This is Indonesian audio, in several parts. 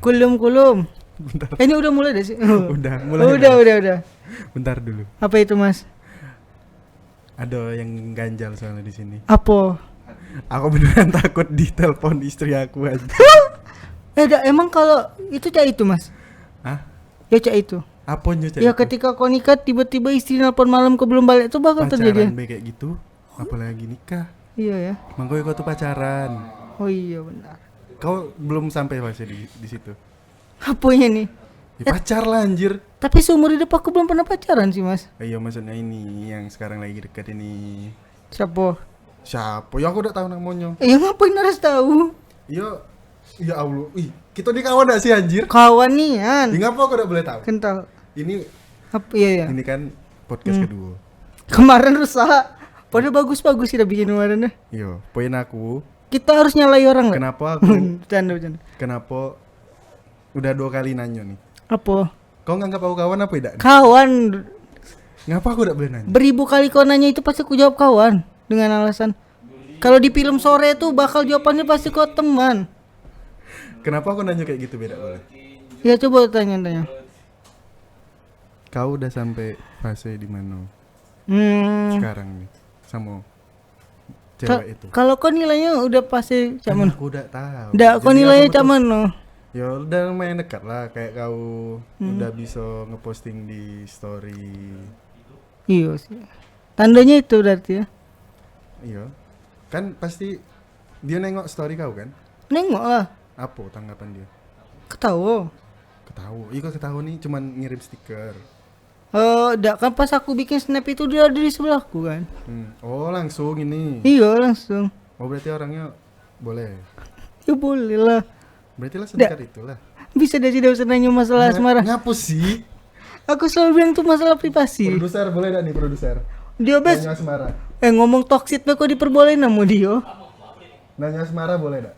Kulum. Bentar. Ini udah mulai deh sih. Udah, mulai. Udah. Bentar dulu. Apa itu, Mas? Ada yang ganjal soalnya di sini. Apa? Aku beneran takut ditelepon istri aku aja. Emang kalau itu cak itu, Mas? Hah? Ya cak itu. Apanya cak Ya itu? ketika kau nikah tiba-tiba istri nelpon malam kau belum balik itu bakal terjadi. Pacaran be kayak gitu, apalagi nikah. Iya ya. Mangko kau tuh pacaran. Oh iya benar. Kau belum sampai fase di situ. Apanya nih? Ya, pacar lah anjir. Tapi seumur hidup aku belum pernah pacaran sih, Mas. Iya maksudnya ini yang sekarang lagi dekat ini. Siapa? Siapa? Ya aku udah tahu namanya. Ya ngapain harus tahu? Iya. Ya Allah. Ih, kita ini kawan gak sih anjir? Kawan nih kan. Ya ngapa aku udah boleh tahu? Kental. Ini Apa iya ya? ini kan podcast kedua. Kemarin rusak. Padahal bagus-bagus sih udah bikin kemarin. Iya, poin aku, Kita harus nyalai orang nggak? kenapa aku Bercanda. kenapa udah 2 kali nanya nih. Apa? Kau nganggap aku kawan apa tidak? Kawan. Ngapa aku udah boleh nanya? Beribu kali kau nanya itu pasti aku jawab kawan dengan alasan. Kalau di film sore tuh bakal jawabannya pasti kau teman. Kenapa aku nanya kayak gitu beda boleh? Ya coba tanya. Kau udah sampai fase di mana sekarang nih sama cewek itu? Kalau kau nilainya udah pasti Kan cuman. aku udah tahu. Udah kau Jadi nilainya aku betul- cuman no. Ya udah lumayan dekat lah, kayak kau udah bisa ngeposting di story. Iya sih. Tandanya itu berarti ya. Iya. Kan pasti dia nengok story kau kan? Nengok lah. Apa tanggapan dia? Ketawa. Ketahu. Iya ketahu nih cuman ngirim stiker. Kan pas aku bikin snap itu dia ada di sebelahku kan. Oh langsung ini. Iya langsung. Oh berarti orangnya boleh. Ya boleh lah. Berarti lah sedekat itulah. Bisa dia tidak usah nanya masalah asmara. Ngapus sih? Aku selalu bilang itu masalah privasi. Produser boleh gak nih produser? Dia bes. Nanya asmara. Ngomong toksit kok diperbolehin sama dia. Nanya asmara boleh gak?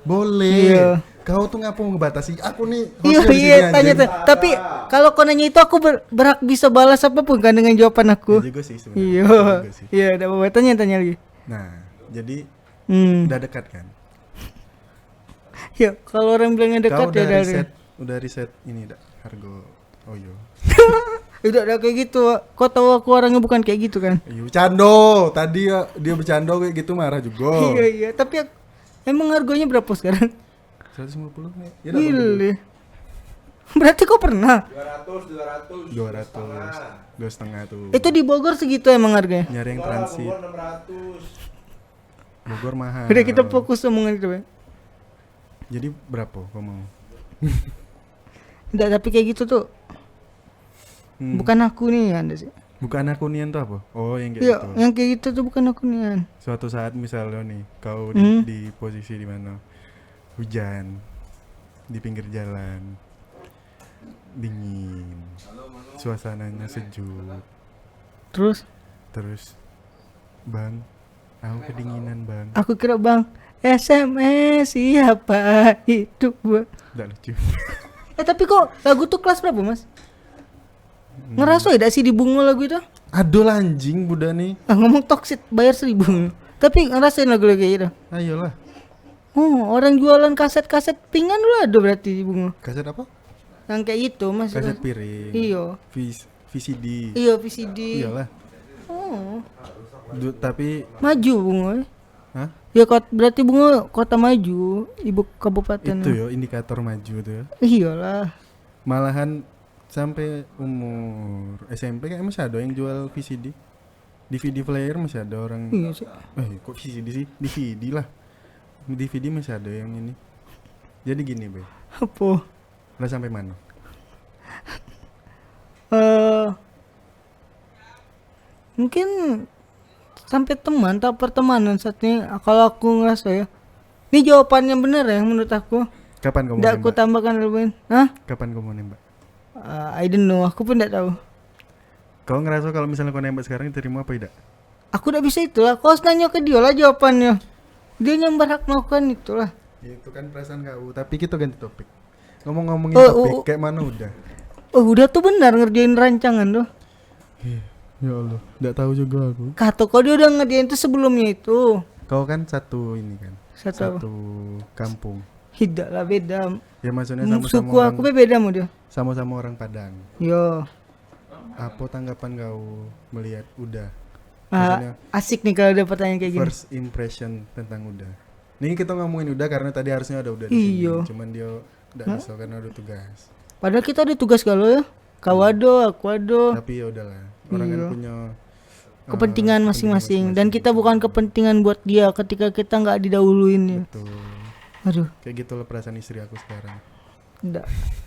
Boleh. Iya. Kau tuh ngapa ngebatasi? Aku nih Iya hostnya di sini, tanya. anjing. Tapi kalau kau nanya itu aku berhak bisa balas apapun kan dengan jawaban aku. Iya juga sih sebenarnya. Iya. juga sih. Iya, udah apa tanya lagi. Nah, jadi Hmm. udah dekat kan? Ya, kalau orang bilangnya dekat Kau ya dari. udah riset ini dak harga Oyo. Udah ada kayak gitu. Kau tahu aku orangnya bukan kayak gitu kan? Iya bercanda. Tadi ya dia bercanda kayak gitu marah juga. Iya. Tapi emang harganya berapa sekarang? 150 nih. Ya dah, Gile. Berarti kau pernah? 200 2,5 tuh. Itu di Bogor segitu emang harganya. Nyari yang transit. Bogor 600. Bogor mahal. Udah kita fokus omongan itu, Bang. Jadi berapa kau mau? Enggak, tapi kayak gitu tuh. Bukan aku nih Anda sih. Bukan aku nian tuh apa? Oh yang kayak Iya, gitu. yang kayak gitu tuh bukan aku nih. Suatu saat misalnya nih kau di posisi di mana hujan di pinggir jalan dingin, suasananya sejuk, terus bang, aku kedinginan bang. Aku kira Bang SMS siapa itu gua. Nggak lucu. Tapi kok lagu tuh kelas berapa, Mas? Ngerasa ya sih di Bungo lagu itu? Aduh lah anjing Buddha nih. Ngomong toksit bayar 1.000. Tapi ngerasain lagu-lagu kayak gitu. Ayolah. Oh, orang jualan kaset-kaset pinggan dulu ada berarti di Bungo. Kaset apa? Yang kayak gitu, Mas. Kaset piring. Iya. VCD. Iya, VCD. Iyalah. Oh, Tapi maju Bungo. hah? Ya berarti Bungo kota maju, ibu kabupaten. Itu ya indikator maju tuh ya. Iyalah. Malahan sampai umur SMP kayak masih ada yang jual VCD. DVD player masih ada orang. Iya sih. Kok VCD sih? DVD lah. DVD masih ada yang ini. Jadi gini, Be. Apa? Lah sampai mana? Mungkin sampai teman atau pertemanan saat ini kalau aku ngerasa ya. Ini jawabannya benar ya menurut aku. Kapan kamu Tidak aku nembak? tambahkan lebih. Hah? Kapan kamu nembak? I don't know. Aku pun tidak tahu. Kau ngerasa kalau misalnya kau nembak sekarang diterima apa tidak? Aku tidak bisa itulah. Kau harus nanya ke dia lah jawabannya. Dia yang berhak melakukan itulah. Itu kan perasaan kau. Tapi kita ganti topik. Ngomong-ngomongin Oh, topik, oh, oh. kayak mana udah? Oh udah tuh benar ngerjain rancangan tuh. Ya Allah, nggak tahu juga aku. Kata kau dia udah ngerjain itu sebelumnya itu. Kau kan satu ini kan, Satu. kampung. Tidak lah, beda. Ya maksudnya sama-sama Suku orang, aku beda mu dia. sama-sama orang Padang. Yo. Apa tanggapan kau melihat Uda? Ah, Maksudnya asik nih kalau ada pertanyaan kayak gini. first impression tentang Uda. Nih kita ngomongin Uda karena tadi harusnya ada Uda di Iya. sini. Cuman dia enggak bisa karena ada tugas. Padahal kita ada tugas kalau ya. Kau ada, aku ada. Tapi ya udahlah. Orang kan Iya. punya Kepentingan masing-masing. Dan kita bukan kepentingan buat dia ketika kita nggak didahuluin ya. Betul. Aduh, Kayak gitu loh perasaan istri aku sekarang. enggak.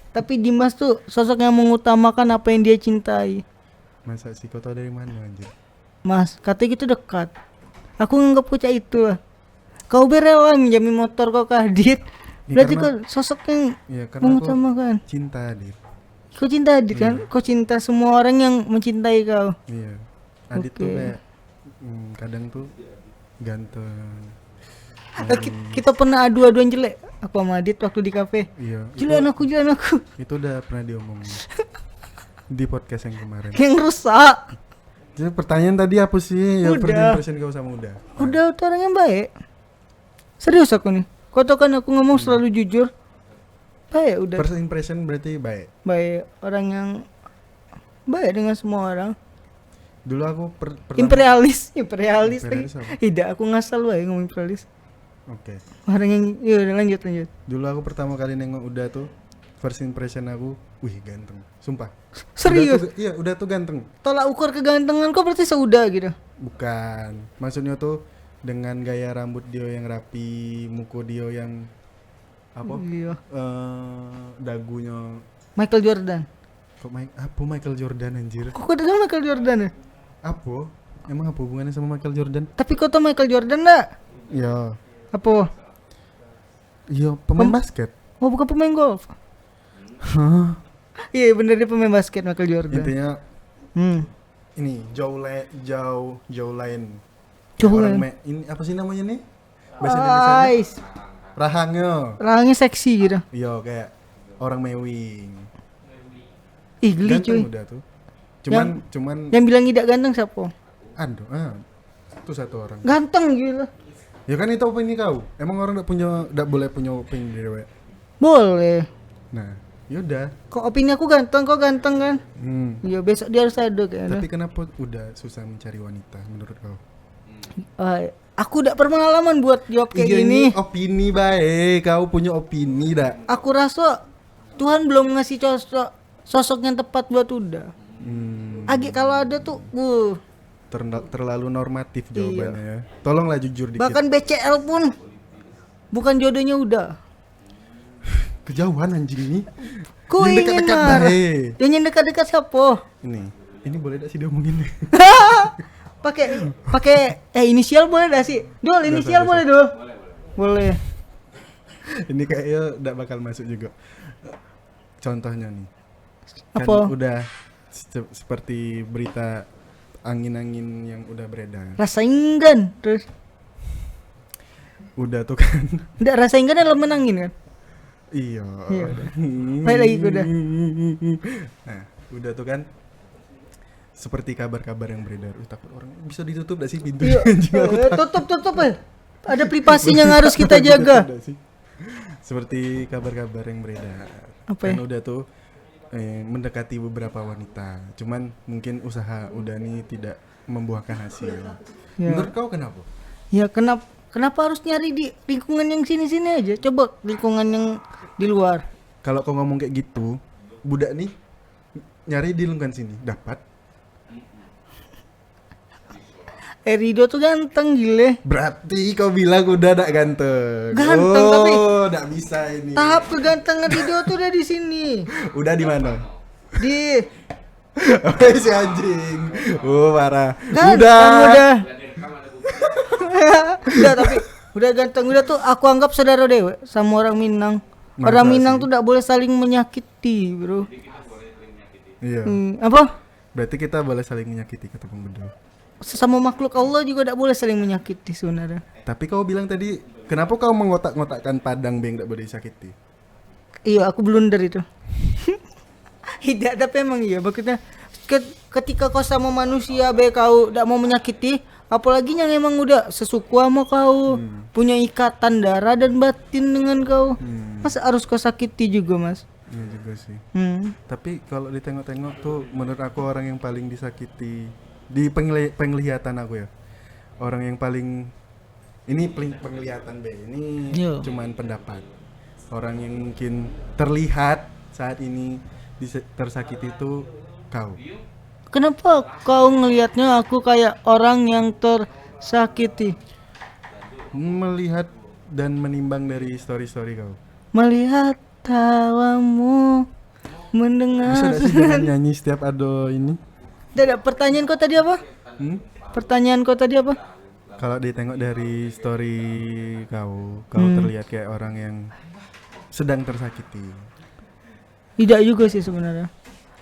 Tapi Dimas tuh sosok yang mengutamakan apa yang dia cintai. Masa sih kau tau dari mana anjir? Mas, katanya gitu dekat. Aku nganggap bocah itu lah. Kau berela minjamin motor kau ke Adit. Ya, Berarti karena- kau sosok yang Ya karena aku mengutamakan. cinta Adit. Kau cinta Adit kan? Kau cinta semua orang yang mencintai kau. Iya. Adit tuh Oke. kayak kadang tuh ganteng. Kita pernah adu-aduan jelek. Aku sama Adit waktu di kafe. Iya. Jalan aku. Itu udah pernah diomongin di podcast yang kemarin. Yang rusak. Jadi pertanyaan tadi apa sih? Ya Udah. first impression kau sama Uda. Udah tuh orang yang baik. Serius aku nih. Kau tau kan aku ngomong selalu jujur. Baik udah. First impression berarti baik. Baik, orang yang baik dengan semua orang. Dulu aku pertama. Imperialis Imperialis lagi. apa? Tidak, aku ngasal baik ngomong imperialis. Oke. Orang yang ya udah lanjut. Dulu aku pertama kali nengok Uda tuh first impression aku, wih ganteng. Sumpah. Serius. Uda tuh ganteng. Tolak ukur kegantengan kau berarti seudah gitu. Bukan. Maksudnya tuh dengan gaya rambut dia yang rapi, muka dia yang apa? Iya. Dagunya Michael Jordan. kok apa Michael Jordan anjir? Kok kau dengar Michael Jordan ya? Apa? Emang apa hubungannya sama Michael Jordan? Tapi kau tau Michael Jordan enggak? Ya, Apa? iya pemain basket. Oh, bukan pemain golf. Hah? Iya, bener dia pemain basket Michael Jordan. Intinya Hmm. ini jauh lain. Jauh Orang lain. ini apa sih namanya nih? Bahasa Indonesia Ais. rahangnya. Rahangnya seksi gitu. Iya kayak orang mewing. Ih, geli cuy. Ganteng udah tuh. Cuman Yang bilang tidak ganteng siapa? aduh, itu satu orang. Ganteng gila. Ya kan itu opini kau. Emang orang enggak boleh punya opini dewek. Boleh. Nah, yaudah. Kok opini aku ganteng, kok ganteng kan? Iya, besok dia harus ada kayaknya. Tapi kenapa udah susah mencari wanita menurut kau? Aku udah berpengalaman buat jawab kayak Iya, gini. ini opini baik. Kau punya opini dak? Aku rasa Tuhan belum ngasih sosok yang tepat buat Uda. Agi kalau ada tuh, Terlalu normatif jawabannya ya. Tolonglah jujur dikit. bahkan BCL pun bukan jodohnya Uda. Kejauhan anjing ini. Ku Yang ingin dekat-dekat marah. baik. Yang dekat-dekat siapa? Ini boleh gak sih diomongin? pakai inisial boleh dah sih? Dul, inisial Biasa. boleh Dul? Boleh. Ini kayaknya udah bakal masuk juga. Contohnya nih. Kan Apa? udah seperti berita angin-angin yang udah beredar. Rasa enggan terus. Udah tuh kan. Enggak, rasa enggan adalah menangin kan? Iya. Iya, udah. Baik lagi udah. Nah, udah tuh kan. Seperti kabar-kabar yang beredar. Takut orang bisa ditutup gak sih pintu? Iya. Tutup ya. Ada privasinya yang harus kita jaga. Udah sih. Seperti kabar-kabar yang beredar. Apa Kan ya? udah tuh mendekati beberapa wanita. Cuman mungkin usaha udah nih tidak membuahkan hasil. Ya. Menurut kau kenapa? Ya kenapa harus nyari di lingkungan yang sini-sini aja? Coba lingkungan yang di luar. Kalau kau ngomong kayak gitu, budak nih nyari di lingkungan sini dapat. Rido tuh ganteng gile. Berarti kau bilang udah gak ganteng. Ganteng, tapi gak bisa ini. tahap kegantengan Rido tuh udah di sini. Udah di mana? Di Si anjing. Parah. ganteng udah. Udah tapi udah ganteng udah tuh aku anggap saudara dewe sama orang Minang. Masa Orang Minang sih? tuh tidak boleh saling menyakiti, bro. Iya. Apa? Berarti kita boleh saling menyakiti kata Bang Bedo. Sesama makhluk Allah juga tidak boleh saling menyakiti sebenarnya. Tapi kau bilang tadi, kenapa kau mengotak-ngotakkan Padang Beng tidak boleh disakiti? Iya, aku blunder itu. Tidak, tapi emang iya. Maksudnya ketika kau sama manusia, kau tidak mau menyakiti, Apalagi yang emang udah sesuku sama kau, punya ikatan darah dan batin dengan kau. Masa harus kau sakiti juga, Mas? Iya juga sih. Hmm. Tapi kalau ditengok-tengok tuh menurut aku orang yang paling disakiti di penglihatan aku ya. Orang yang paling ini penglihatan be. Ini Yo. cuman pendapat. Orang yang mungkin terlihat saat ini tersakiti itu kau. Kenapa kau ngelihatnya aku kayak orang yang tersakiti? Melihat dan menimbang dari story-story kau. Melihat tawamu, mendengar. Bisa gak sih jangan nyanyi setiap ada ini? Tidak, pertanyaan kau tadi apa? Pertanyaan kau tadi apa? Kalau ditengok dari story kau terlihat kayak orang yang sedang tersakiti. Tidak juga sih sebenarnya.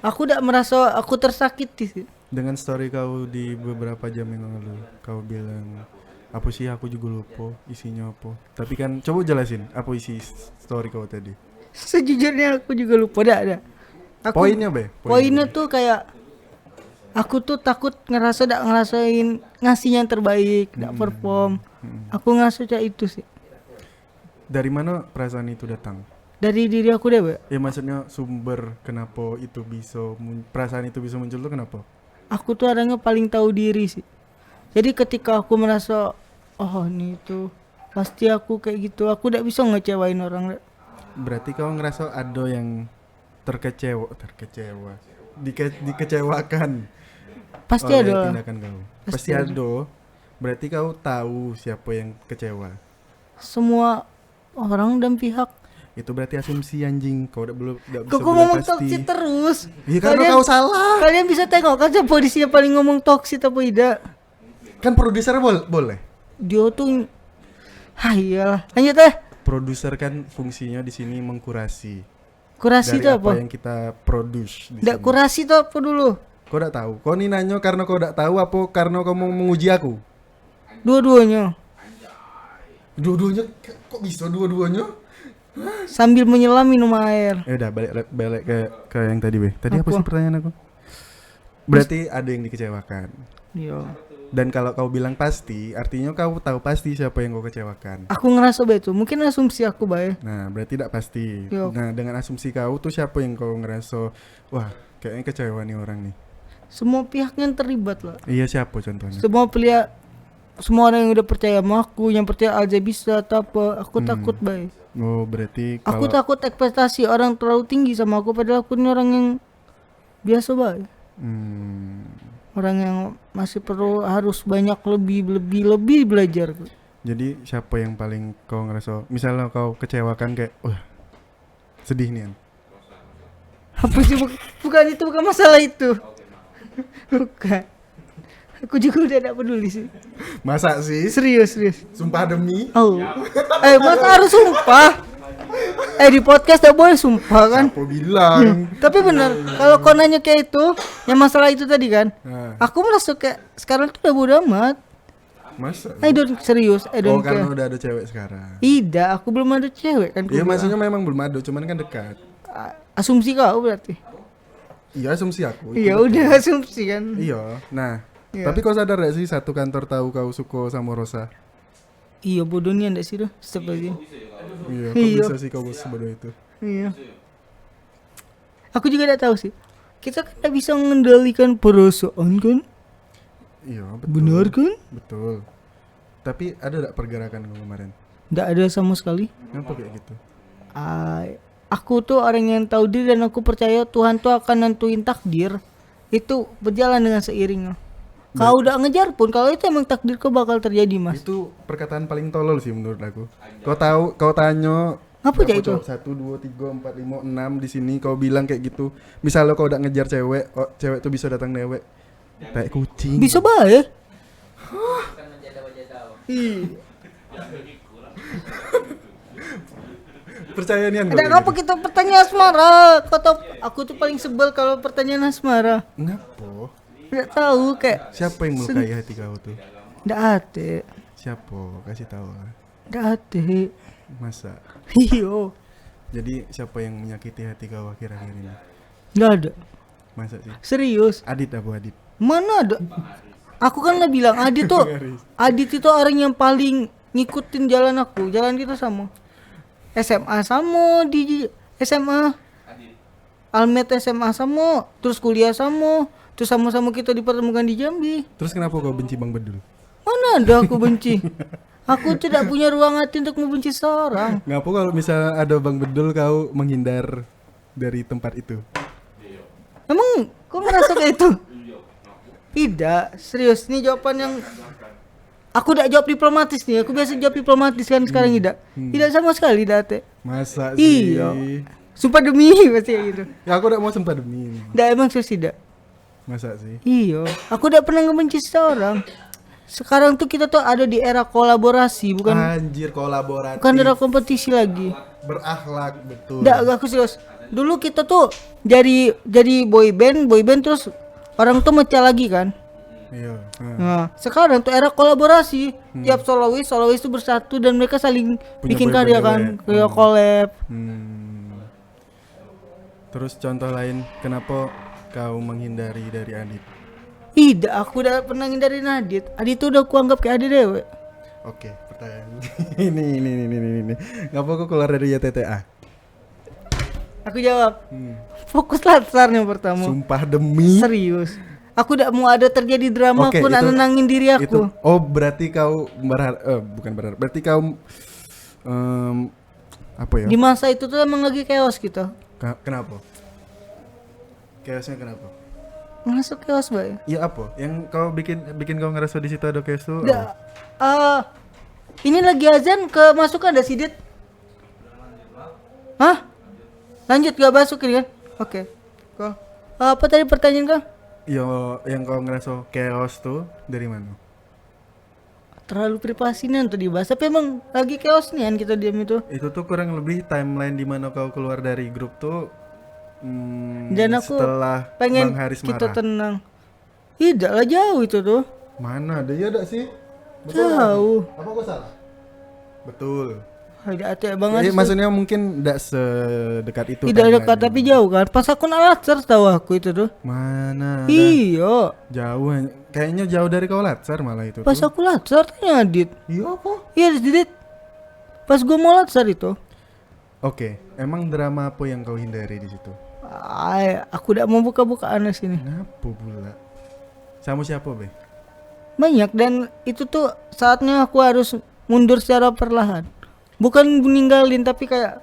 Aku tidak merasa aku tersakiti sih. Dengan story kau di beberapa jam yang lalu, kau bilang apa sih aku juga lupa isinya apa. Tapi kan coba jelasin apa isi story kau tadi. Sejujurnya aku juga lupa ada. Poinnya be. Poinnya tuh kayak aku tuh takut ngerasain ngasih yang terbaik, tidak perform. Aku ngerasa kayak itu sih. Dari mana perasaan itu datang? Dari diri aku deh, Be. Ya maksudnya sumber kenapa itu bisa perasaan itu bisa muncul tuh kenapa? Aku tuh orangnya paling tahu diri sih. Jadi ketika aku merasa oh ini tuh pasti aku kayak gitu, aku tidak bisa ngecewain orang. Berarti kau ngerasa ada yang terkecewa, dikecewakan. Pasti oleh ada lah. tindakan kau. Pasti Pasti ada. ada. Berarti kau tahu siapa yang kecewa. Semua orang dan pihak. Itu berarti asumsi anjing. Kau udah bisa Kok bilang ngomong pasti. toksik terus? Iya karena kau salah. Kalian bisa tengok kan siapa di sini paling ngomong toksik apa tidak? Kan produser boleh. Dia tuh iyalah. Lanjut deh. Produser kan fungsinya di sini mengkurasi. Kurasi Dari itu apa apa? yang kita produce di Nggak, sini. kurasi itu apa dulu? Kau udah tahu. Kau nih nanya karena kau udah tahu apa karena kau mau menguji aku? Dua-duanya. Dua-duanya kok bisa dua-duanya? Sambil menyelam minum air. Ya udah balik ke yang tadi be. Tadi apa Apa? sih pertanyaan aku? Berarti ada yang dikecewakan. Iya. Dan kalau kau bilang pasti, artinya kau tahu pasti siapa yang kau kecewakan. Aku ngerasa betul. Mungkin asumsi aku baik. Nah, berarti tidak pasti. Yo. Nah, dengan asumsi kau tuh siapa yang kau ngerasa, wah, kayaknya kecewa nih orang nih. Semua pihak yang terlibat lah. Iya, siapa contohnya? Semua orang yang udah percaya sama aku, yang percaya aja bisa atau apa, aku takut baik. Oh, berarti Aku kalau takut ekspektasi orang terlalu tinggi sama aku, padahal aku ini orang yang biasa baik. Orang yang masih perlu harus banyak lebih belajar. jadi siapa yang paling kau ngerasa, misalnya kau kecewakan kayak, wah, sedih nih. Apa sih bukan masalah itu. Bukan. Aku juga udah tidak peduli sih. Masa sih? Serius. Sumpah demi? Oh. Masa harus sumpah? Di podcast gak boleh sumpah kan? Siapa bilang? Tapi benar, kalau kau nanya kayak itu, yang masalah itu tadi kan, Nah, aku merasa kayak sekarang tuh udah bodo amat. masa? Serius, I Oh, don't karena care. udah ada cewek sekarang. Tidak, aku belum ada cewek kan. Iya, maksudnya memang belum ada, cuman kan dekat. Asumsi kau berarti. Iya, asumsi aku. Iya itu udah betul. asumsi kan. Iya. Nah, Iya. tapi kau sadar gak sih satu kantor tahu kau suka sama Rosa? Iya bodohnya ndak sih tuh, seperti. Iya, kok Iya. bisa sih kau sebodoh itu? Iya. Aku juga tidak tahu sih. Kita kan tidak bisa mengendalikan perasaan kan? Iya, betul. Benar kan? Betul. Tapi ada gak pergerakan kau kemarin? Tidak ada sama sekali. Kenapa kayak gitu? Aku tuh orang yang tahu diri dan aku percaya Tuhan tuh akan nentuin takdir. Itu berjalan dengan seiringnya. Kau udah ngejar pun kalau itu emang takdir kau bakal terjadi, Mas. Itu perkataan paling tolol sih menurut aku. Kau tanya Apa aja berapa itu? cowok? 1, 2, 3, 4, 5, 6 di sini kau bilang kayak gitu. Misalnya kau udah ngejar cewek, cewek tuh bisa datang dewek. Kayak kucing. Bisa baik. Ih. Percaya nih Ada apa kita pertanyaan asmara? Kau tau aku tuh paling sebel kalau pertanyaan asmara. Ngapa? Tidak tahu kayak Siapa yang melukai hati kau tuh? tidak ada. Siapa? Kasih tahu lah. Tidak ada. Masa? Iyo. Jadi siapa yang menyakiti hati kau akhir-akhir ini? Tidak ada. Masa sih? Serius. Adit apa Adit? Mana ada? Aku kan udah bilang Adit itu orang yang paling ngikutin jalan aku. Jalan kita sama. SMA sama di SMA. Almet SMA sama, terus kuliah sama, terus sama-sama kita dipertemukan di Jambi. Terus kenapa kau benci Bang Bedul? Mana ada aku benci? Aku tidak punya ruang hati untuk membenci seorang. Ngapa kalau misalnya ada Bang Bedul kau menghindar dari tempat itu? Emang kau merasa kayak itu? Tidak, serius. Ini jawaban yang aku tidak jawab diplomatis nih. Aku biasa jawab diplomatis kan sekarang tidak. Tidak sama sekali date. Masa sih? Iya. Sumpah demi pasti kayak gitu. Ya aku udah mau sempat demi. Tidak emang serius tidak. Masa sih? Iya, aku tidak pernah ngebenci seorang. Sekarang tuh kita tuh ada di era kolaborasi, bukan Anjir, kolaboratif. bukan era kompetisi lagi. Berakhlak, betul. Nggak, aku serius. Dulu kita tuh jadi boy band terus orang tuh mecah lagi kan. Iya. Nah, sekarang tuh era kolaborasi. Tiap solois tuh bersatu dan mereka saling Punya bikin boy karya band kan, juga ya? kayak collab. Terus contoh lain, kenapa kau menghindari dari Adit? Tidak, aku udah pernah ngindarin Adit. Adit tuh udah kuanggap kayak adik dewe. Oke, pertanyaan ini. Ngapa kau keluar dari YTTA? Aku jawab. Fokus latsar yang pertama. Sumpah demi. Serius. Aku tidak mau ada terjadi drama. Oke, Aku nak itu- nenangin diri aku. Oh, berarti kau bukan berharap. Berarti kau apa ya? Di masa itu tuh emang lagi chaos kita. Kenapa? Chaosnya kenapa? Masuk chaos bay. Iya apa? Yang kau bikin kau ngerasa di situ ada chaos tuh? Da, ini lagi azan ke masukan ada sidit. Hah? Lanjut gak masuk ini kan? Oke. Kau apa tadi pertanyaan kau? Yang kau ngerasa chaos tuh dari mana? Terlalu privasi nih untuk dibahas. Tapi emang lagi chaos nih kan kita diam itu. Itu tuh kurang lebih timeline di mana kau keluar dari grup tuh Dan aku setelah pengen Bang Haris kita marah. tenang. Tidak lah jauh itu tuh. Mana ada ya sih? Jauh. Apa gua salah? Betul. Tidak ada banget. Jadi maksudnya mungkin tidak sedekat itu. Tidak dekat timeline-nya. tapi jauh kan. Pas aku nalar tahu aku itu tuh. Mana? Ada? Iya. Jauh, kayaknya jauh dari kau Latsar malah itu. Pas tuh. aku latsar tanya Adit. Iya apa? Iya Adit. Pas gua mau latsar itu. Oke, emang drama apa yang kau hindari di situ? Aku tidak mau buka-bukaan di sini. Kenapa pula? Sama siapa, Be? Banyak dan itu tuh saatnya aku harus mundur secara perlahan. Bukan meninggalin tapi kayak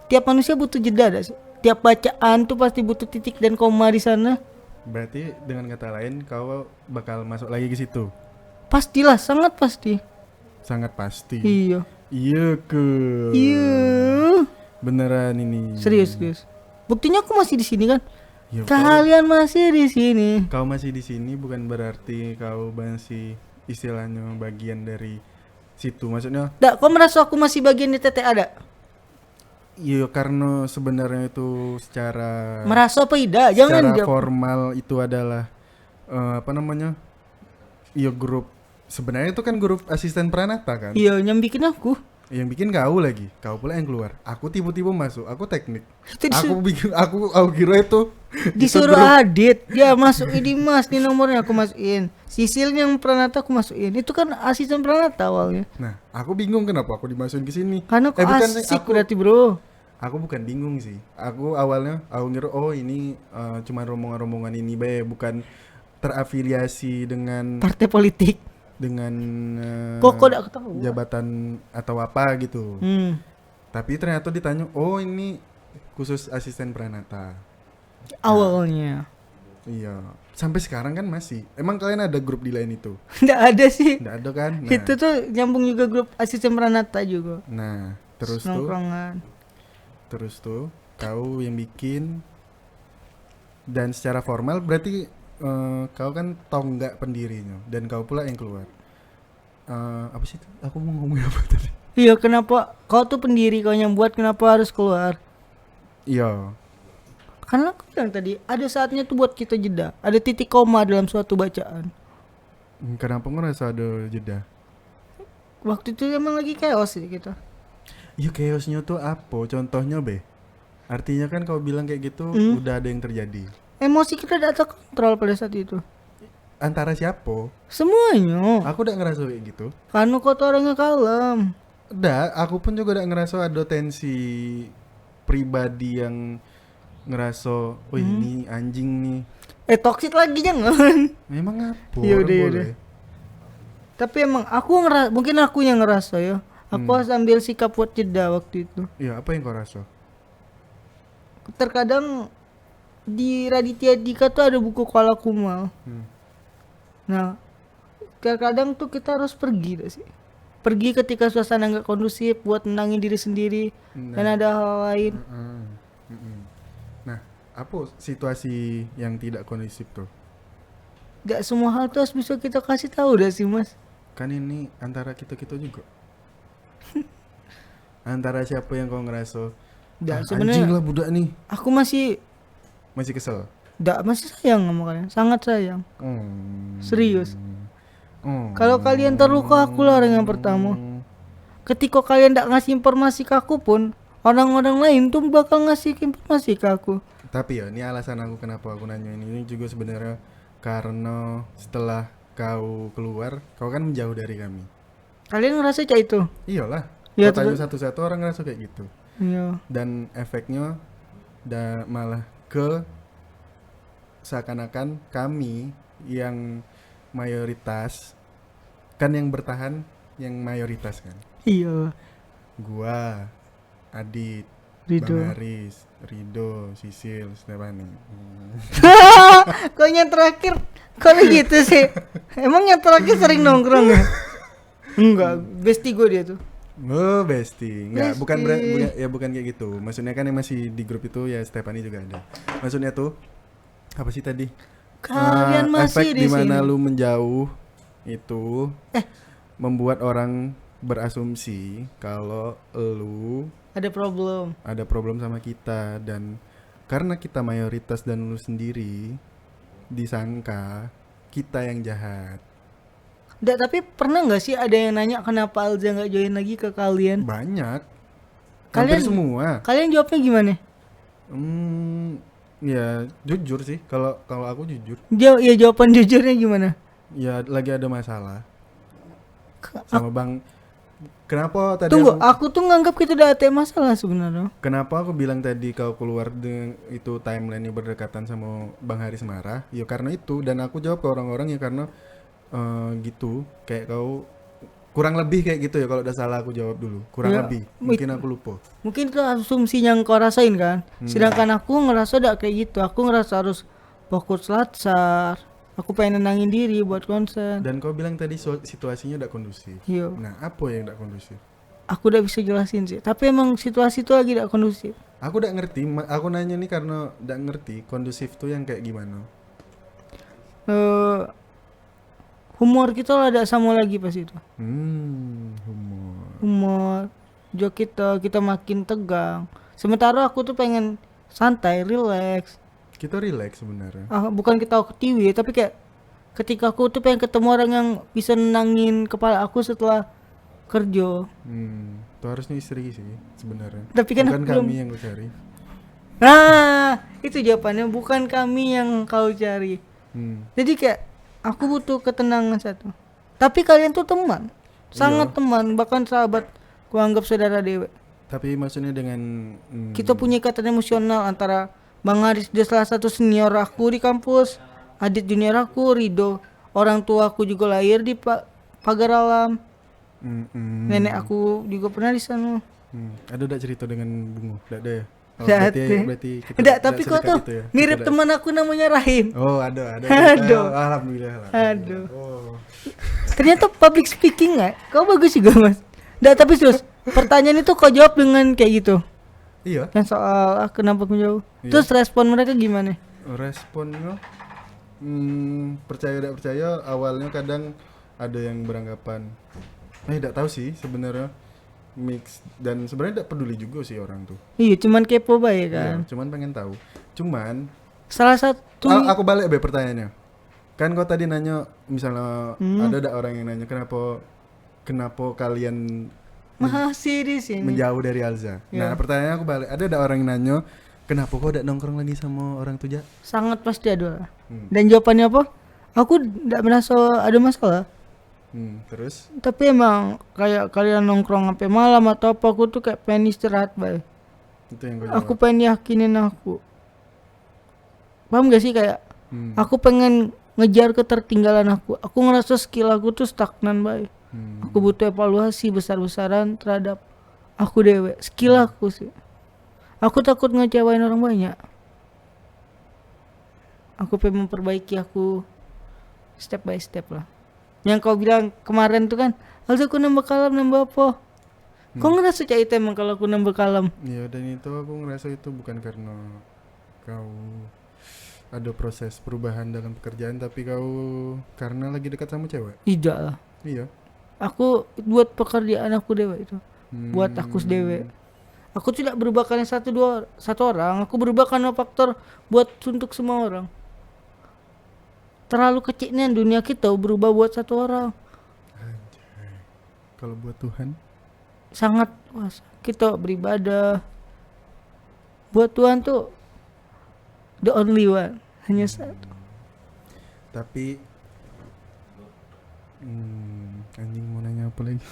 tiap manusia butuh jeda dah. Tiap bacaan tuh pasti butuh titik dan koma di sana. Berarti dengan kata lain kau bakal masuk lagi ke situ. Pastilah, sangat pasti. Sangat pasti. Iya. Iya ke. Iya. Beneran ini. Serius. Buktinya aku masih di sini kan. Ya, Kalian masih di sini. kau masih di sini bukan berarti kau masih istilahnya bagian dari situ. Maksudnya Dak, kau merasa aku masih bagian di TTA ada? iya karena sebenarnya itu secara Merasa apa tidak? Jangan secara jawab. formal itu adalah apa namanya? Iya grup. Sebenarnya itu kan grup asisten Pranata kan? Iya, yang bikin aku. Yang bikin kau lagi, kau pula yang keluar. Aku tiba-tiba masuk, aku teknik. Itu Aku kira itu disuruh grup. Adit, dia masuk ini mas, di nomornya aku masukin. Sisil yang Pranata aku masukin. Itu kan asisten Pranata awalnya. Nah, aku bingung kenapa aku dimasukin ke sini. Karena kok bukan, asik aku, berarti bro. aku bukan bingung sih. Aku awalnya aku ngira oh ini cuma rombongan-rombongan ini be, bukan terafiliasi dengan Partai politik. Kok gak ketahuan? jabatan atau apa gitu. Tapi ternyata ditanya, oh ini khusus asisten Pranata. Awalnya. Iya. Sampai sekarang kan masih. Emang kalian ada grup di lain itu? Nggak ada sih. Nggak ada kan? Nah, Itu tuh nyambung juga grup asisten Pranata juga. nah terus tuh kau yang bikin dan secara formal berarti kau kan tonggak pendirinya dan kau pula yang keluar. Apa sih itu? Aku mau ngomong apa tadi? Iya, kenapa kau tuh pendiri, kau yang buat, kenapa harus keluar? Iya. Karena aku bilang tadi ada saatnya tuh buat kita jeda. Ada titik koma dalam suatu bacaan. Kenapa ngerasa ada jeda? Waktu itu emang lagi chaos sih kita. Iya chaosnya tuh apa? Contohnya be? Artinya kan kau bilang kayak gitu udah ada yang terjadi. Emosi kita tidak terkontrol pada saat itu. antara siapa? Semuanya. Aku udah ngerasa kayak gitu. Karena kau tuh orangnya kalem. Udah, aku pun juga udah ngerasa ada tensi pribadi yang ngerasa, wih ini anjing nih. Toxic lagi jangan. Memang apa? Yaudah, Orang yaudah. boleh. Tapi emang aku mungkin aku yang ngerasa ya. Aku harus ambil sikap buat jeda waktu itu. Iya, apa yang kau rasa? Terkadang di Raditya Dika tuh ada buku Kuala Kumal. Nah, terkadang tuh kita harus pergi dah sih. Pergi ketika suasana nggak kondusif buat menangin diri sendiri dan ada hal lain. Nah, apa situasi yang tidak kondusif tuh? Gak semua hal tuh harus bisa kita kasih tahu dah sih mas. Kan ini antara kita-kita juga. Antara siapa yang kau ngerasa, Gak anjing sebenarnya lah budak nih. aku masih Kesel. masih sayang sama kalian, sangat sayang. Serius. Kalau kalian terluka, aku lah orang yang pertama. Ketika kalian tidak ngasih informasi ke aku pun, orang-orang lain tuh bakal ngasih informasi ke aku. Tapi ya, ini alasan aku kenapa aku nanya ini juga sebenarnya karena setelah kau keluar, kau kan menjauh dari kami. Kalian ngerasa kayak itu? Iyalah. Ya, Kau tanya satu-satu orang ngerasa kayak gitu. Iya. Dan efeknya malah ke seakan-akan kami yang mayoritas kan yang bertahan yang mayoritas kan. Iya. Gua, Adit, Rido. Bang Haris, Rido, Sisil, Stefani. Kok yang terakhir kalau gitu sih? Emang yang terakhir sering nongkrong ya? Enggak, bestie gue dia tuh. Oh, bestie. Enggak, bukan Bestie. bukan kayak gitu. Maksudnya kan yang masih di grup itu ya Stefani juga ada. Maksudnya tuh apa sih tadi? Kalian masih efek di dimana sini. lu menjauh itu membuat orang berasumsi kalau lu Ada problem. ada problem sama kita, dan karena kita mayoritas dan lu sendiri disangka kita yang jahat. Nggak, tapi pernah nggak sih ada yang nanya kenapa Alza nggak join lagi ke kalian? Banyak. Kalian- Hampir semua. Kalian jawabnya gimana? Ya jujur sih, kalau aku jujur, Ya jawaban jujurnya gimana? ya lagi ada masalah sama Bang. Kenapa tadi Tunggu, aku, aku tuh nganggap kita udah ada masalah sebenarnya. kenapa aku bilang tadi kau keluar itu timeline-nya berdekatan sama Bang Haris marah? Ya karena itu, dan aku jawab ke orang-orang ya karena gitu, kayak kau kurang lebih kayak gitu ya. Kalau udah salah aku jawab dulu, kurang Ya, lebih mungkin aku lupa. Mungkin itu asumsi yang kau rasain kan. Sedangkan aku ngerasa udah kayak gitu. Aku ngerasa harus fokus latsar. Aku pengen nenangin diri buat konser. Dan kau bilang tadi situasinya udah kondusif. Iya. Nah, apa yang udah kondusif? Aku udah bisa jelasin sih. Tapi emang situasi itu lagi tidak kondusif. Aku udah ngerti, aku nanya nih karena udah ngerti kondusif tuh yang kayak gimana. Humor kita lah ada sama lagi pas itu. Humor. Humor. Jok kita makin tegang. Sementara aku tuh pengen santai, relax. Kita relax sebenarnya. Bukan kita ke TV, tapi kayak ketika aku tuh pengen ketemu orang yang bisa nenangin kepala aku setelah kerja. Itu harusnya istri sih sebenarnya. Tapi kan bukan aku belum- kami yang gue cari. Nah, itu jawabannya, bukan kami yang kau cari. Jadi kayak aku butuh ketenangan satu. Tapi kalian tuh teman, sangat teman, bahkan sahabat. Ku anggap saudara dewe. Tapi maksudnya dengan Kita punya ikatan emosional antara Bang Haris, dia salah satu senior aku di kampus, Adit junior aku, Rido orang tua aku juga lahir di Pagar Alam, nenek aku juga pernah di sana. ada udah cerita dengan Bungo? Tidak ada ya? Oh, Nggak berarti ada. kita Nggak, nggak tapi kok sedekat tuh itu ya? mirip Kita teman aku namanya Rahim. Oh, ada. Aduh. Alhamdulillah. Aduh. Oh. Ternyata public speaking nggak? Kau bagus juga mas. Nggak, tapi terus pertanyaan itu kau jawab dengan kayak gitu. Iya, Yang soal kenapa aku jauh. Iya. Terus respon mereka gimana? responnya percaya tidak percaya, awalnya kadang ada yang beranggapan tidak tahu sih sebenarnya, mix, dan sebenarnya tidak peduli juga sih orang tuh. Iya, cuman kepo baik kan. Iya, cuman pengen tahu. Cuman Salah satu aku balik pertanyaannya. Kan kau tadi nanya misalnya ada orang yang nanya kenapa kalian masih di sini. menjauh dari Alza. Iya. Nah, pertanyaannya aku balik. Ada orang yang nanya kenapa kau tidak nongkrong lagi sama orang tuja? Sangat pasti ada. Dan jawabannya apa? Aku tidak merasa ada masalah. Terus Tapi emang kayak kalian nongkrong sampai malam atau apa, aku tuh kayak pengen istirahat, Bay. itu yang gue Aku jawab. pengen yakinin aku. Paham gak sih kayak aku pengen ngejar ketertinggalan aku. Aku ngerasa skill aku tuh stagnan, Bay. Aku butuh evaluasi besar-besaran terhadap aku dewe. Skill aku sih. Aku takut ngecewain orang banyak. Aku pengen memperbaiki aku step by step lah. Yang kau bilang kemarin tuh kan, harus aku nambah kalam nambah apa? Kau ngerasa cai emang kalau aku nambah kalam? Ya, dan itu aku ngerasa itu bukan karena kau ada proses perubahan dalam pekerjaan, tapi kau karena lagi dekat sama cewek. Tidak lah. Iya. Aku buat pekerjaan aku dewe itu. Buat aku dewe. Aku tidak berubah karena satu orang. Aku berubah karena faktor buat untuk semua orang. Terlalu kecilnya dunia kita berubah buat satu orang. Kalau buat Tuhan, Sangat wah, kita beribadah. Buat Tuhan tuh the only one. Hanya satu. tapi anjing mau nanya apa lagi?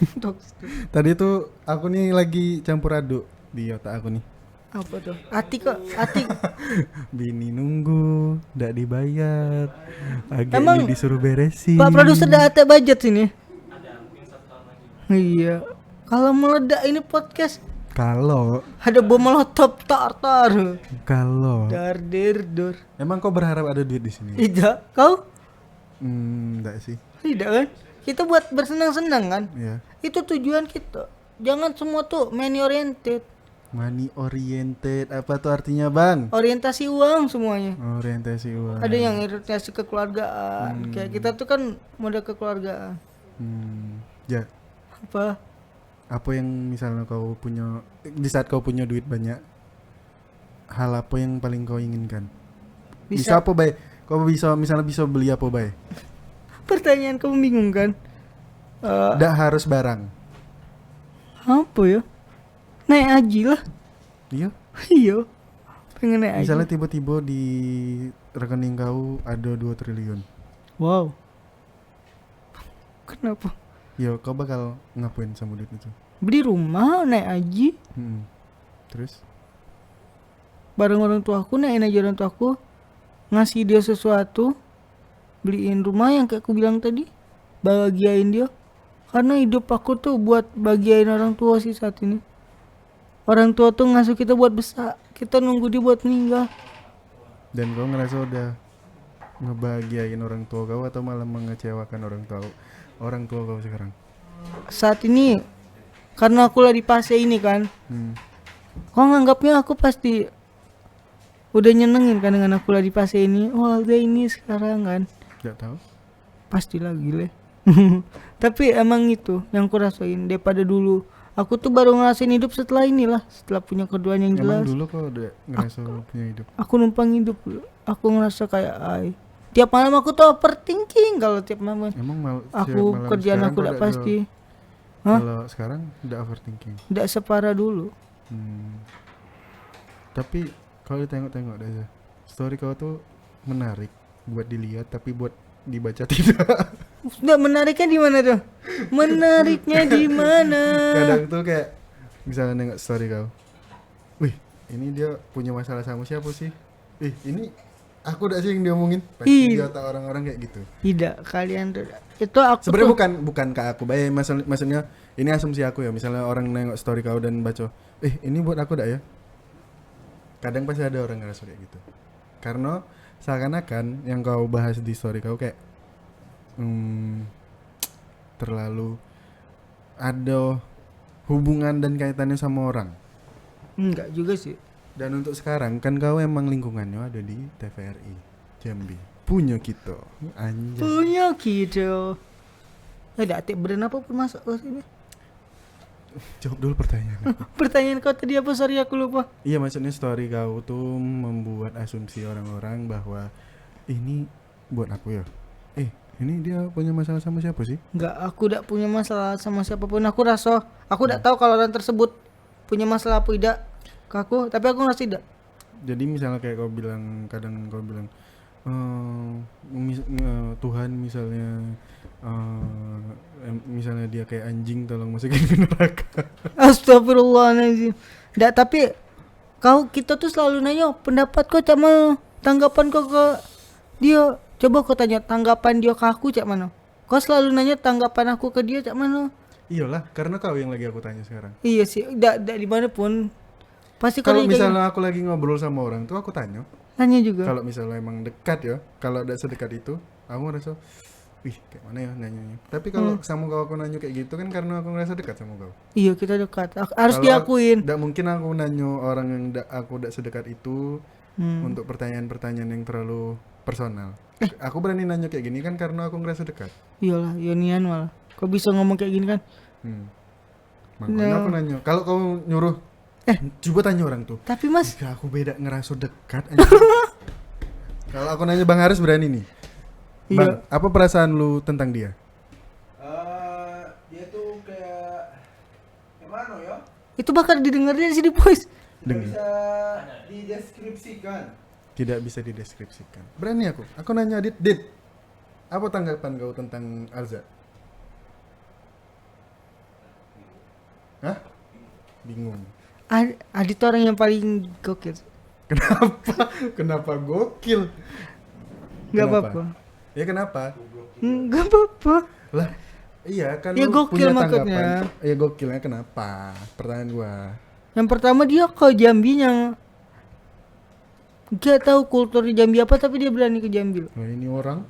Tadi tuh aku nih lagi campur aduk di otak aku nih. Apa tuh? Ati kok. Ati. Bini nunggu, ndak dibayar. Agak Emang ini disuruh beresin. Pak produser udah ada budget sini. Iya. Kalau meledak ini podcast Kalau ada bom molotov tar. Dar der dor. emang kau berharap ada duit di sini? Tidak. Kau? Enggak sih. Tidak kan? Kita buat bersenang-senang kan? Ya. Itu tujuan kita. Jangan semua tuh money oriented. Money oriented, apa tuh artinya, Bang? Orientasi uang semuanya. Orientasi uang. Ada yang orientasi kekeluargaan. Kayak kita tuh kan mode kekeluargaan. Ya, Apa? yang misalnya kau punya di saat kau punya duit banyak, hal apa yang paling kau inginkan? Bisa apa, Bay? Kau bisa misalnya bisa beli apa, Bay? Pertanyaan kamu bingung kan? Nggak harus barang. Apa ya? Naik haji lah. Iya. Iya. Pengen naik haji. Misalnya tiba-tiba di rekening kau ada 2 triliun. Wow. Kenapa? Ya, kau bakal ngapain sama duit itu? Beli rumah, naik haji. Terus? Bareng orang tua aku, naikin aja orang tua aku. Ngasih dia sesuatu. Beliin rumah yang kayak aku bilang tadi. Bahagiain dia. Karena hidup aku tuh buat bahagiain orang tua sih saat ini. Orang tua tuh ngasuh kita buat besar. Kita nunggu dia buat meninggal. Dan kau ngerasa udah ngebahagiain orang tua kau atau malah mengecewakan orang tua kau sekarang? Saat ini karena aku lagi di fase ini kan. Kau nganggapnya aku pasti udah nyenengin kan dengan aku lagi di fase ini. Oh, udah ini sekarang kan. Gak tahu. Pasti lagi le. Tapi emang itu yang aku rasain daripada dulu. Aku tuh baru ngerasain hidup setelah inilah, setelah punya kerjaan yang Emang jelas. dulu kau udah ngerasa punya hidup? Aku numpang hidup dulu. Aku ngerasa kayak tiap malam aku tuh overthinking kalau tiap malam. Emang Aku malam kerjaan sekarang aku kau udah udah pasti. Hah? Kalau sekarang udah overthinking. Tidak separah dulu. Tapi kalau ditengok-tengok aja, story kau tuh menarik buat dilihat, tapi buat dibaca tidak. Nggak menariknya di mana tuh? Menariknya di mana? Kadang tuh kayak misalnya nengok story kau, wih ini dia punya masalah sama siapa sih? Ini aku udah sih yang diomongin. Pasti di otak orang-orang kayak gitu. Tidak, kalian tuh itu aku Sebenarnya tuh bukan ke aku, maksudnya ini asumsi aku ya. Misalnya orang nengok story kau dan baca, ini buat aku dah ya. Kadang pasti ada orang ngerasa kayak gitu. Karena seakan-akan yang kau bahas di story kau kayak terlalu ada hubungan dan kaitannya sama orang. enggak juga sih. Dan untuk sekarang kan kau emang lingkungannya ada di TVRI Jambi. Punya kita. Anjay. Punya gitu. Ada atik brand apa pun masuk ke sini. Jawab dulu pertanyaan. Pertanyaan kau tadi apa? Sorry aku lupa. Iya, maksudnya story kau tuh membuat asumsi orang-orang bahwa ini buat aku ya. Ini dia punya masalah sama siapa sih? Enggak, aku tidak punya masalah sama siapapun. Aku tidak tahu kalau orang tersebut punya masalah apa tidak ke aku, tapi aku ngerasa tidak. Jadi misalnya kayak kau bilang, kadang kau bilang Tuhan misalnya misalnya dia kayak anjing, tolong masukin ke neraka. Astagfirullahaladzim. Nggak, tapi kita tuh selalu nanya pendapat kau cak mana, tanggapan kau ke dia. Coba kau tanya tanggapan dia ke aku cak mana. Kau selalu nanya tanggapan aku ke dia cak mana. Iyalah, karena kau yang lagi aku tanya sekarang. Iya sih, nggak dimanapun pasti kau Kalau nanya kayak misalnya aku lagi ngobrol sama orang tuh aku tanya. nanya juga. Kalau misalnya emang dekat ya, kalau udah sedekat itu, aku ngerasa, wih kayak mana ya nanyanya. Tapi kalau sama kau aku nanya kayak gitu kan karena aku ngerasa dekat sama kau. Iya kita dekat, harus Kalau diakuin. Nggak mungkin aku nanya orang yang aku udah sedekat itu untuk pertanyaan-pertanyaan yang terlalu personal. Aku berani nanya kayak gini kan karena aku ngerasa dekat. Iyalah, Yonian malah. Kau bisa ngomong kayak gini kan? Makanya aku nanya. Kalau kau nyuruh, coba tanya orang tuh. Tapi mas, Jika aku beda ngerasa dekat aja. Kalau aku nanya Bang Haris berani nih. Bang, iya. apa perasaan lu tentang dia? Dia tuh kayak gimana ya? Itu bakal didengar dari sini boys. Tidak Dengar. bisa dideskripsikan. Tidak bisa dideskripsikan. Berani aku. Aku nanya Dit, apa tanggapan kau tentang Alza? Hah? Bingung. Adit tuh orang yang paling gokil. Kenapa gokil? Gak Kenapa? apa-apa. Ya kenapa? Gak apa-apa. Lah, iya kan Ya lu gokil punya maksudnya. tanggapan. Ya gokilnya kenapa? Pertanyaan gua. Yang pertama dia ke Jambi yang gak tahu kultur di Jambi apa, tapi dia berani ke Jambi. Wah, ini orang.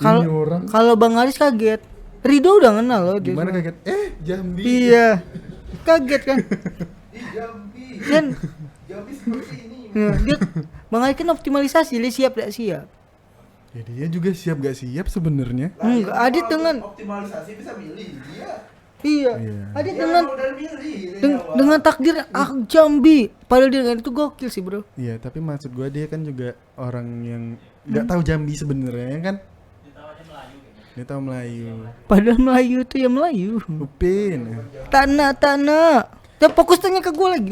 Kalau Ini orang. kalau Bang Aris kaget. Rido udah kenal loh dia. Gimana kaget? Jambi. Iya. Kaget kan? Di Jambi. Dan Jambi seperti ini. dia Bang Aris kan optimalisasi, dia siap gak siap. Ya dia juga siap gak siap sebenarnya. Enggak, Adit dengan optimalisasi bisa milih dia. iya. Iya. Adit Dia dengan udah milih dari awal. dengan takdir Jambi. Padahal dia itu gokil sih, Bro. Iya, tapi maksud gua dia kan juga orang yang nggak tahu Jambi sebenarnya ya kan? Dia tahu Melayu. Padahal Melayu itu ya Melayu. Upin. Tanah. Ya fokus tanya ke gue lagi.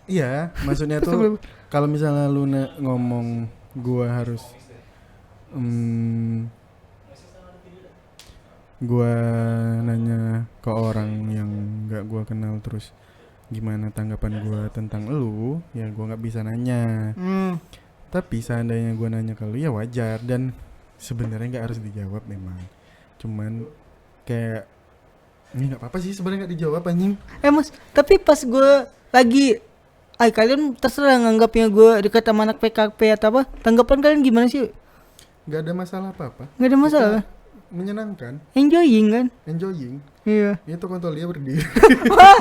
Iya, maksudnya tuh kalau misalnya lu ngomong gua harus gua nanya ke orang yang nggak gua kenal terus gimana tanggapan gua tentang lu, ya gua nggak bisa nanya. Tapi seandainya gua nanya ke lu ya wajar, dan sebenarnya nggak harus dijawab memang. Cuman kayak ini nggak apa-apa sih sebenarnya nggak dijawab anjing. Mas, tapi pas gue lagi kalian terserah nganggapnya gue dekat sama anak PKP atau apa. Tanggapan kalian gimana sih? Nggak ada masalah apa-apa. Nggak ada masalah kan? Menyenangkan, Enjoying kan? enjoying. Iya. Itu kontol dia berdiri. Wah,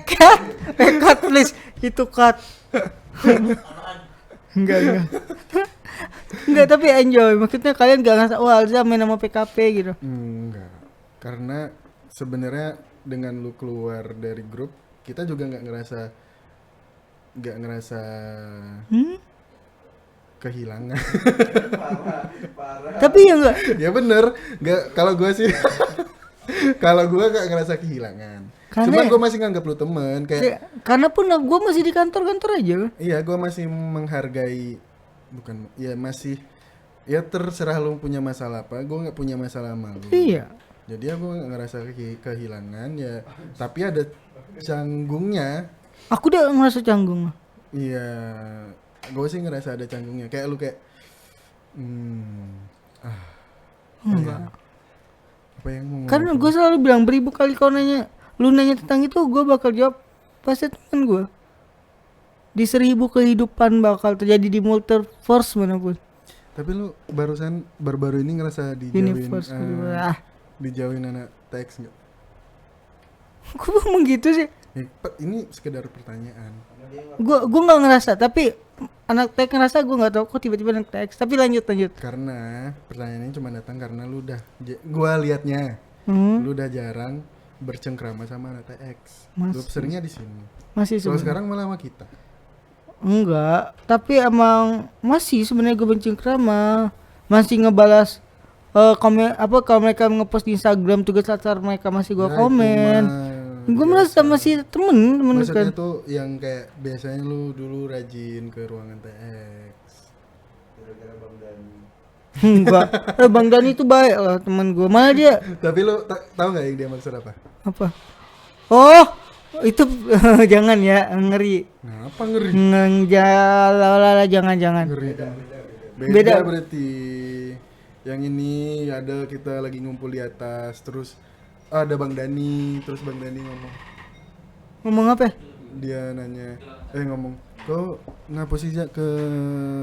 cut please. Itu cut. Enggak. Enggak, tapi enjoy. Maksudnya kalian gak ngerasa wah Alza main sama PKP gitu. Enggak. Karena sebenarnya dengan lu keluar dari grup, kita juga nggak ngerasa kehilangan. Parah. Tapi ya enggak. Ya bener, nggak, kalau gua sih kalau gua nggak ngerasa kehilangan. Karena Cuman gua masih nganggap lu temen kayak karena pun gue masih di kantor-kantor aja kan. iya, gua masih menghargai, bukan ya masih, ya terserah lu punya masalah apa, gua nggak punya masalah sama lu. Iya. Jadi aku nggak ngerasa kehilangan ya, tapi ada canggungnya. Aku udah ngerasa canggung. Iya, gue sih ngerasa ada canggungnya. Kayak lu kayak, Enggak. apa yang mau? Karena gue selalu bilang beribu kali kau nanya, lu nanya tentang itu, gue bakal jawab pasti teman gue. Di 1000 kehidupan bakal terjadi di multiverse manapun. Tapi lu baru-baru ini ngerasa dijauhin, Universe. dijauhin anak teks nggak? Gue ngomong gitu sih. Ya, ini sekedar pertanyaan. Gue nggak ngerasa, tapi anak teks ngerasa, gue nggak tahu kok tiba-tiba anak teks. Tapi lanjut. Karena pertanyaannya cuma datang karena lu udah, gua liatnya, lu udah jarang bercengkrama sama anak teks. Lu seringnya di sini. Masih Kalau sebenarnya. sekarang malah sama kita. Enggak, tapi emang masih sebenarnya gue bencengkrama, masih ngebalas kalau mereka ngepost di Instagram tugas latar mereka masih gue Ya, komen. itu Gue mah merasa masih temen maksudnya kan. tuh yang kayak biasanya lu dulu rajin ke ruangan TX. gara-gara Bang Dani. Enggak. Bang Dani itu baik lah teman gue. Malah dia Tapi lu tahu nggak yang dia maksud apa? apa? Oh, itu jangan ya, ngeri. Ngapa ngeri? Ngenjalala jangan. Ngeri. Beda Beda. berarti. Yang ini ada kita lagi ngumpul di atas, terus ada Bang Dani, terus Bang Dani Ngomong apa? dia nanya, ngomong, kok ngapa sih Jak ke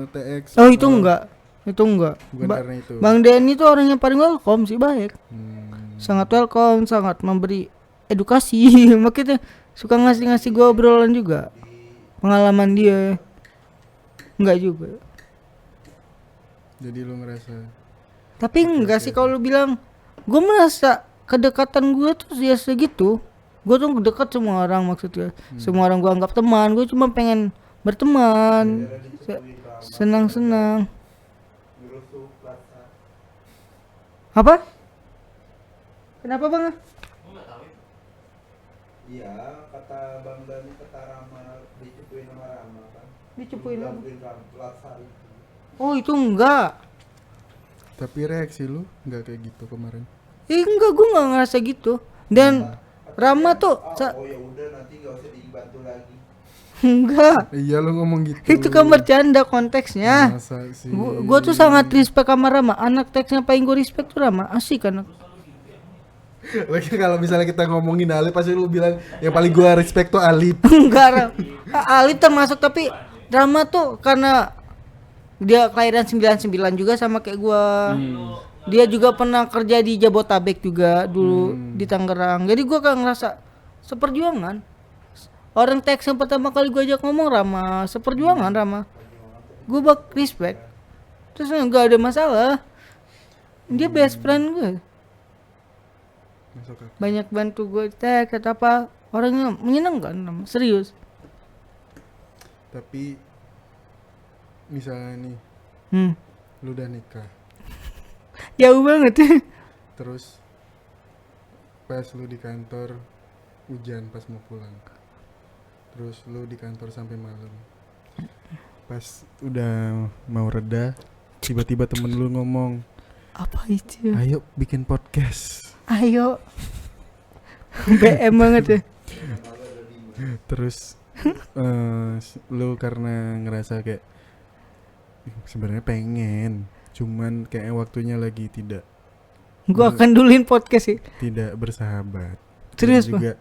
TX? Oh, itu enggak. Itu enggak. Bukan karena itu. Bang Dani itu orang yang paling welcome sih, baik. Hmm. Sangat welcome, sangat memberi edukasi. Makanya suka ngasih gue obrolan juga. Pengalaman dia. Enggak juga. Jadi lu ngerasa Tapi enggak sih kalau lu bilang, gue merasa kedekatan gue tuh ya segitu. Gue tuh dekat semua orang maksudnya. Semua orang gue anggap teman. Gue cuma pengen berteman, senang-senang. Ngerusuh plaza. Apa? Kenapa bang? Iya, kata Bang Dani, kata Rama, dicepuin sama Rama kan. Dicepuin apa? Gangguin plaza itu. Oh itu enggak. tapi reaksi lu nggak kayak gitu kemarin. Enggak, gue nggak ngerasa gitu. Dan Rama tuh Oh ya udah, nanti nggak usah dibantu lagi. enggak. Iya lu ngomong gitu. Itu kan bercanda konteksnya. Masa sih? Gue tuh sangat respect sama Rama. Anak teksnya paling gue respect tuh Rama. Asik kan. Lagi kalau misalnya kita ngomongin Alip pasti lu bilang yang paling gua respect tuh Alip. Enggak, Alif termasuk, tapi Rama tuh karena dia kelahiran 99 juga sama kayak gua. Dia juga pernah kerja di Jabotabek juga dulu di Tangerang. Jadi gua kan ngerasa seperjuangan. Orang teks yang pertama kali gua ajak ngomong Rama, seperjuangan Rama. Gua bak respect. Terus enggak ada masalah. Dia best friend gue. Masuk akal. Banyak bantu gue teks atau apa. Orangnya menyenangkan Rama, serius. Tapi misalnya nih lu udah nikah, Jauh banget. terus pas lu di kantor hujan pas mau pulang, terus lu di kantor sampai malam, pas udah mau reda tiba-tiba temen lu ngomong, Apa itu? ayo bikin podcast. Ayo. BM banget ya. Terus lu karena ngerasa kayak sebenarnya pengen, cuman kayak waktunya lagi tidak Gua akan duluin podcast sih. bersahabat. Serius, Dan juga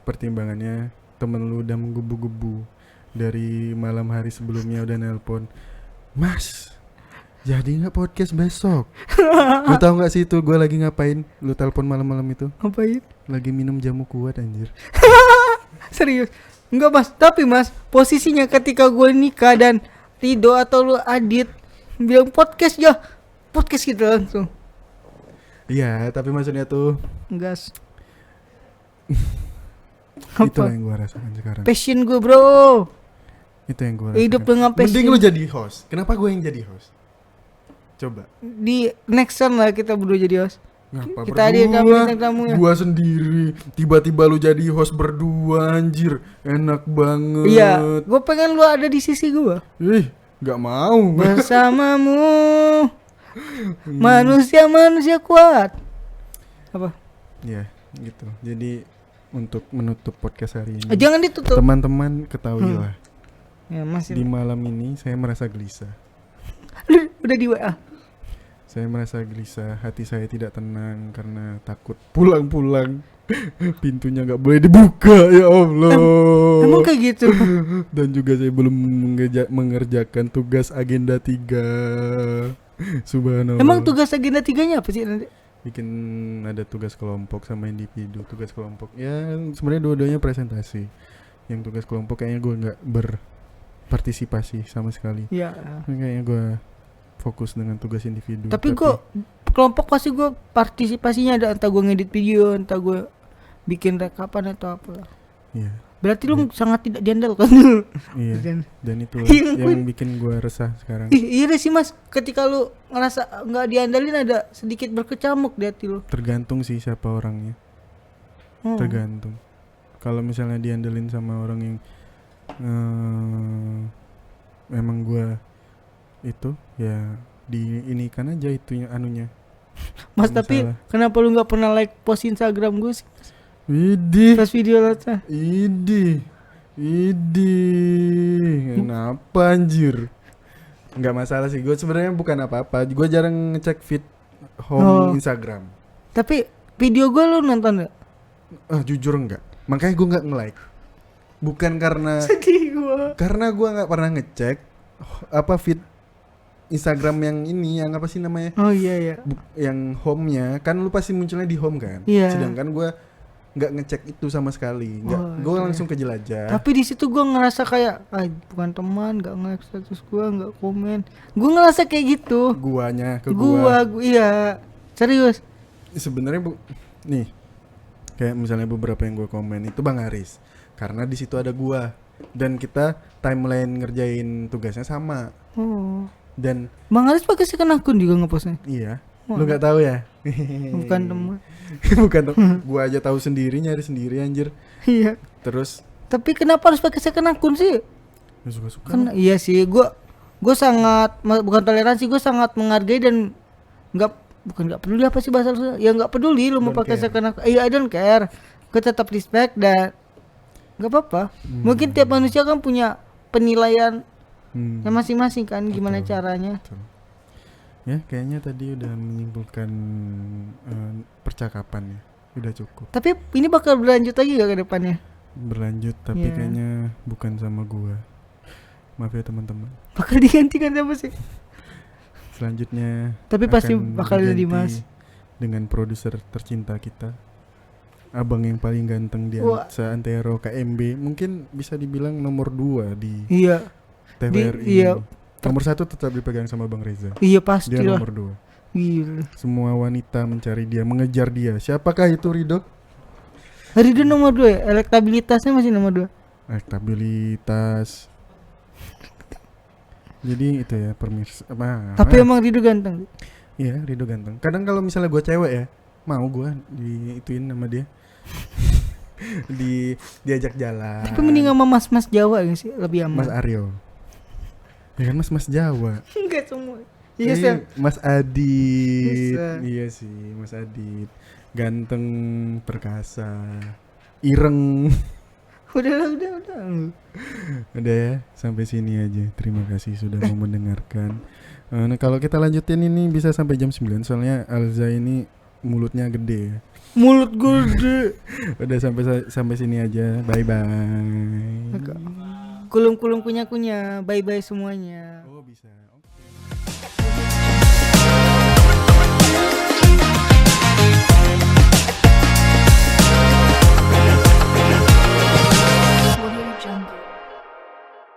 pertimbangannya temen lu udah menggebu-gebu dari malam hari sebelumnya udah nelpon, Mas jadi nggak podcast besok? Lu tahu nggak sih itu gue lagi ngapain? Lu telepon malam-malam itu? Apa itu? Lagi minum jamu kuat anjir. Serius. Enggak mas, tapi mas posisinya ketika gue nikah dan Rido atau lu Adit bilang podcast ya, podcast gitu langsung. Iya, tapi maksudnya tuh Gas. itu Apa? yang gue rasakan sekarang. Passion gue bro. Itu yang gue rasakan. Hidup dengan passion. Mending lu jadi host. Kenapa gue yang jadi host? Coba. Di next time lah kita berdua jadi host. Ngapa Kita hadir kami bintang tamunya. Gua sendiri. Tiba-tiba lu jadi host berdua anjir. Enak banget. Iya, gue pengen lu ada di sisi gue. Ih, gak mau. Bersamamu manusia kuat. Apa? Ya, gitu. Jadi untuk menutup podcast hari ini, Jangan ditutup. teman-teman ketahuilah, Ya masih. di malam ini saya merasa gelisah. Udah di WA. Saya merasa gelisah, hati saya tidak tenang karena takut pulang-pulang pintunya nggak boleh dibuka, ya Allah. Emang kayak gitu. Dan juga saya belum mengerjakan tugas agenda 3. Subhanallah. Emang tugas agenda 3-nya apa sih nanti? Bikin ada tugas kelompok sama individu. Tugas kelompok ya sebenarnya dua-duanya presentasi. Yang tugas kelompok kayaknya gue nggak berpartisipasi sama sekali. Ya. Kayaknya gue fokus dengan tugas individu. Tapi gue kelompok pasti gue partisipasinya ada, entah gue ngedit video, entah gue bikin rekapan atau apa. Iya. Berarti lu sangat tidak diandalkan. Iya. Dan itu Iya, yang bikin gue resah sekarang. Iya sih mas, ketika lu ngerasa nggak diandalin ada sedikit berkecamuk di hati lu. Tergantung sih siapa orangnya. Tergantung. Kalau misalnya diandelin sama orang yang emang gue itu ya diinikan aja itunya anunya. Mas, Nggak tapi masalah. kenapa lu nggak pernah like post Instagram gue sih? Widih, Pas video Latsa. idih, kenapa anjir? Nggak masalah sih, gue sebenarnya bukan apa-apa. Gue jarang ngecek feed home Oh. Instagram. Tapi video gue lu nonton gak? Jujur enggak. Makanya gue nggak nge-like. Bukan karena Sedih gue. karena gue nggak pernah ngecek apa feed Instagram yang ini, yang apa sih namanya? Oh iya. Yang home-nya kan lu pasti munculnya di home kan. Iya. Sedangkan gue nggak ngecek itu sama sekali. Nggak, Oh, gue iya. langsung ke jelajah. Tapi di situ gue ngerasa kayak, bukan teman, nggak nge-like status gue, nggak komen. Gue ngerasa kayak gitu. Guanya ke gua. Iya, serius. Sebenarnya nih kayak misalnya beberapa yang gue komen itu Bang Aris, karena di situ ada gua dan kita timeline ngerjain tugasnya sama. Oh, Dan Bang Aris pakai second akun juga ngepostnya. iya, Oh. lu nggak tahu ya? Bukan teman. Bukan gua aja tahu sendiri, nyari sendiri anjir. Iya. Terus Tapi kenapa harus pakai second akun sih? ya suka-suka. Iya sih, gue sangat bukan toleransi, gue sangat menghargai dan nggak peduli apa sih bahasa lu? Ya nggak peduli lu mau Don't pakai care. second akun. Iya, I don't care. Gue tetap respect dan nggak apa-apa. Mungkin tiap manusia kan punya penilaian Hmm, ya masing-masing kan, gimana Betul. caranya. betul. Ya kayaknya tadi udah menyimpulkan percakapan ya, udah cukup. Tapi ini bakal berlanjut lagi gak ke depannya? Berlanjut tapi Iya. kayaknya bukan sama gua. Maaf ya teman-teman. Bakal digantikan siapa sih? Selanjutnya Tapi pasti akan bakal ada diganti Dimas. dengan produser tercinta kita, abang yang paling ganteng di Wah. seantero KMB, mungkin bisa dibilang nomor 2 di Iya, TVRI. iya. Nomor 1 tetap dipegang sama Bang Reza. iya pasti Dia lah. nomor 2. Gila. Semua wanita mencari dia, mengejar dia. Siapakah itu Ridho? Ridho nomor 2 ya? Elektabilitasnya masih nomor 2. Elektabilitas. Jadi itu ya pemirsa apa? Tapi emang Ridho ganteng. Iya, Ridho ganteng. Kadang kalau misalnya gue cewek ya, mau gue diituin sama dia. Diajak jalan. Tapi mending sama mas-mas Jawa gak sih? Lebih Mas aman. Aryo. Ya kan Mas Jawa. Enggak semua. Iya, Eh, Sam. Mas Adit. Bisa. Iya sih, Mas Adit. Ganteng, perkasa, ireng. Udah. Udah ya, sampai sini aja. Terima kasih sudah mau mendengarkan. Nah, kalau kita lanjutin ini bisa sampai jam 9 soalnya Alza ini mulutnya gede ya. Mulut gue gede. Udah sampai sini aja. Bye bye. Kulum-kulum kunya-kunya. Bye-bye semuanya. Oh, bisa. Oke.